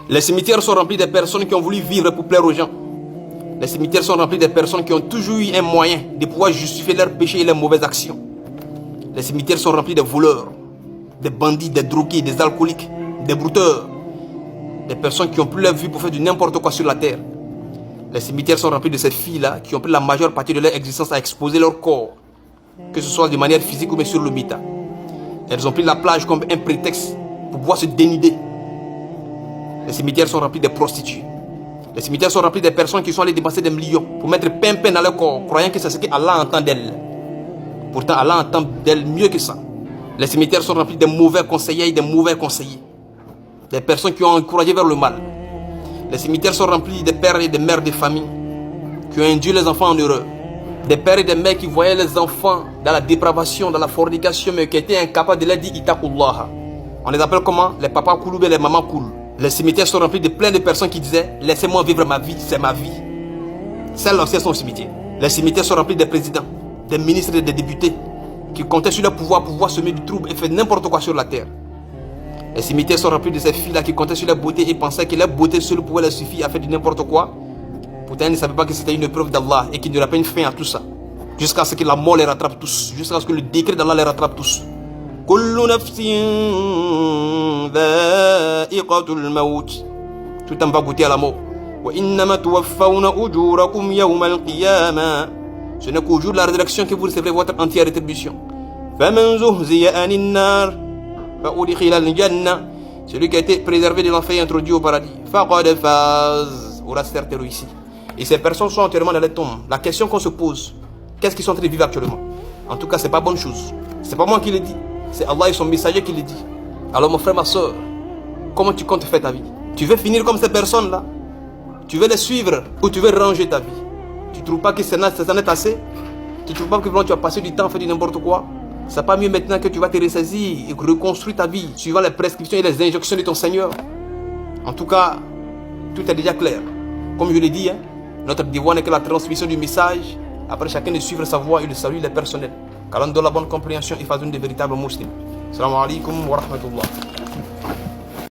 Les cimetières sont remplis de personnes qui ont voulu vivre pour plaire aux gens. Les cimetières sont remplis de personnes qui ont toujours eu un moyen de pouvoir justifier leurs péchés et leurs mauvaises actions. Les cimetières sont remplis de voleurs, des bandits, des drogués, des alcooliques, des brouteurs, des personnes qui ont pris leur vie pour faire du n'importe quoi sur la terre. Les cimetières sont remplis de ces filles-là qui ont pris la majeure partie de leur existence à exposer leur corps, que ce soit de manière physique ou même sur le mita. Elles ont pris la plage comme un prétexte pour pouvoir se dénuder. Les cimetières sont remplis de prostituées. Les cimetières sont remplis de personnes qui sont allées dépenser des millions pour mettre pain dans leur corps, croyant que c'est ce qu'Allah entend d'elles. Pourtant, Allah entend d'elles mieux que ça. Les cimetières sont remplis de mauvais conseillers et de mauvais conseillers. Des personnes qui ont encouragé vers le mal. Les cimetières sont remplis de pères et de mères de famille qui ont induit les enfants en erreur. Des pères et des mères qui voyaient les enfants dans la dépravation, dans la fornication, mais qui étaient incapables de leur dire Itakullah. On les appelle comment? Les papas coulou et les mamans coulou. Les cimetières sont remplis de plein de personnes qui disaient laissez-moi vivre ma vie, c'est ma vie. Celles-là aussi sont cimetières. Les cimetières sont remplis des présidents, des ministres et des députés qui comptaient sur leur pouvoir pour pouvoir semer du trouble et faire n'importe quoi sur la terre. Les cimetières sont remplis de ces filles-là qui comptaient sur leur beauté et pensaient que leur beauté seule pouvait leur suffire à faire du n'importe quoi. Pourtant, ils ne savaient pas que c'était une preuve d'Allah et qu'il n'y aurait pas une fin à tout ça. Jusqu'à ce que la mort les rattrape tous. Jusqu'à ce que le décret d'Allah les rattrape tous. Kullu nafsin dha'iqatul maut. Tout le monde va goûter à la mort. Wa innama tuwaffawna ujurakum yawmal qiyamah. Ce n'est qu'au jour de la résurrection que vous recevrez votre entière rétribution. Faman zuhziya anin nar fa udkhila al-jannah. Celui qui a été préservé de l'enfer et introduit au paradis. Faqad faz. Aura certes réussi. Et ces personnes sont entièrement dans les tombes. La question qu'on se pose, qu'est-ce qu'ils sont en train de vivre actuellement? En tout cas, c'est pas bonne chose. C'est pas moi qui le dis. C'est Allah et son messager qui le dit. Alors mon frère, ma soeur, comment tu comptes faire ta vie? Tu veux finir comme ces personnes-là? Tu veux les suivre ou tu veux ranger ta vie? Tu ne trouves pas que ça en est assez? Tu ne trouves pas que tu vas passer du temps à faire du n'importe quoi? C'est pas mieux maintenant que tu vas te ressaisir et reconstruire ta vie suivant les prescriptions et les injonctions de ton Seigneur? En tout cas, tout est déjà clair. Comme je l'ai dit, notre devoir n'est que la transmission du message. Après chacun de suivre sa voie et de saluer les personnels. Car on donne la bonne compréhension et façon de véritables musulmans. Salam alaikum wa rahmatullah.